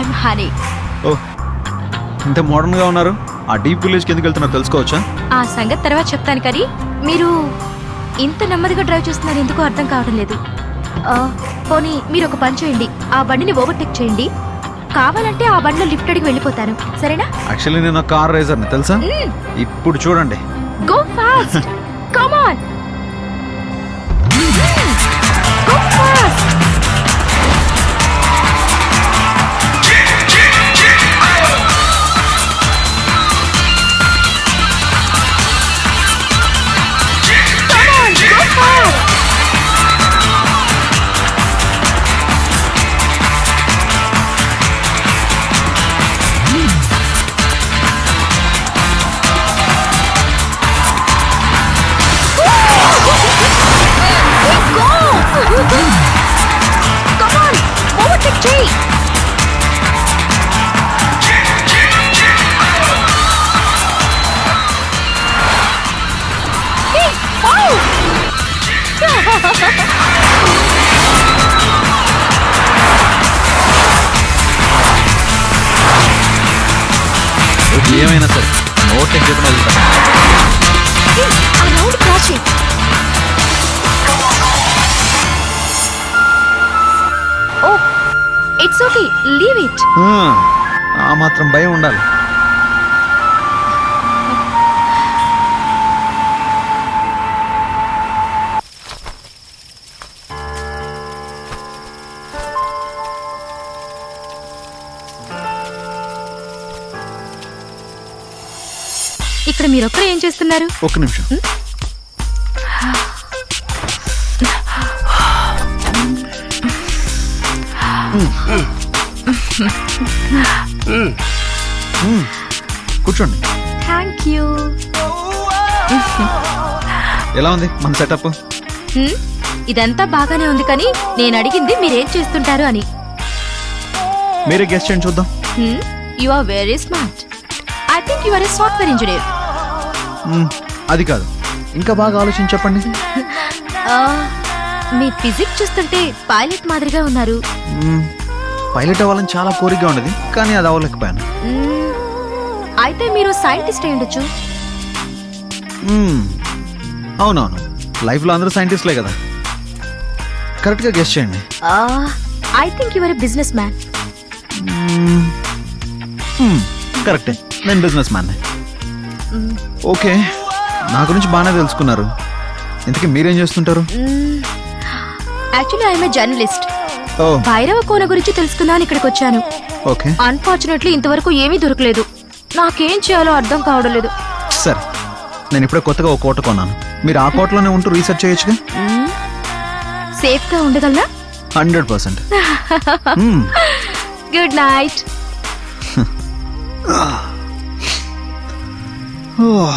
I'm honey. ఓ, ఇంత modern గా ఉన్నారు. ఆ డీప్ విలేజ్ కిందకి వెళ్తున్నారు, తెలుసుకోవచ్చా? ఆ సంగతి తర్వాత చెప్తాను, కానీ మీరు ఇంత నెమ్మదిగా డ్రైవ్ చేస్తున్నారు ఎందుకో అర్థం కావడం లేదు. పోనీ మీరు ఒక పని చేయండి, ఆ బండిని ఓవర్టేక్ చేయండి. కావాలంటే ఆ బండిలో లిఫ్ట్ అడిగి వెళ్ళిపోతాను, సరేనా? యాక్చువల్లీ నేను కార్ రేసర్ని, తెలుసా? ఇప్పుడు చూడండి. Go fast, come on, go fast. ఏమైనా సరే ఓవర్టేక్ చెప్పిన ఇట్స్ ఓకే, లీవ్ ఇట్. ఆ మాత్రం భయం ఉండాలి. ఇక్కడ మీరొక్కరు ఏం చేస్తున్నారు? ఒక్క నిమిషం. కూర్చోండి. Thank you. ఎలా ఉంది మన సెటప్? ఇదంతా బాగానే ఉంది, కానీ నేను అడిగింది మీరేం చేస్తుంటారు అని. మీరే గెస్ట్ చేయండి చూద్దాం. You are very smart. I think you are a software engineer. అది కాదు, ఇంకా బాగా ఆలోచించి చెప్పండి. మీ ఫిజిక్స్ చూస్తుంటే పైలట్ మాదిరిగా ఉన్నారు. పైలట్ అవ్వాలని చాలా కోరికగా ఉండేది, కానీ అది అవ్వలేకపోయాను. అయితే మీరు సైంటిస్ట్ అయి ఉండొచ్చు. అవునవును, లైఫ్ లో అందరూ సైంటిస్ట్లే కదా. కరెక్ట్ గా గెస్ట్ చేయండి. I think you are a businessman. కరెక్టే, నేను బిజినెస్ మ్యాన్. ఓకే, నా గురించి బాగానే తెలుసుకున్నారు. ఇంతకీ మీరేం చేస్తుంటారు? Actually I'm a journalist. Bhairava Kona గురించి తెలుసుకుందామని ఇక్కడికి వచ్చాను. ఓకే. అన్ఫార్చునేట్లీ ఇంతవరకు ఏమీ దొరకలేదు. నాకేం చేయాలో అర్థం కావడం లేదు. సరే, నేను ఇప్పుడే కొత్తగా ఒక కోట కొన్నాను. మీరు ఆ కోటలోనే ఉంటూ రీసెర్చ్ చేయొచ్చుగా. సేఫ్ గా ఉండగలనా? 100%. Good night. Oh.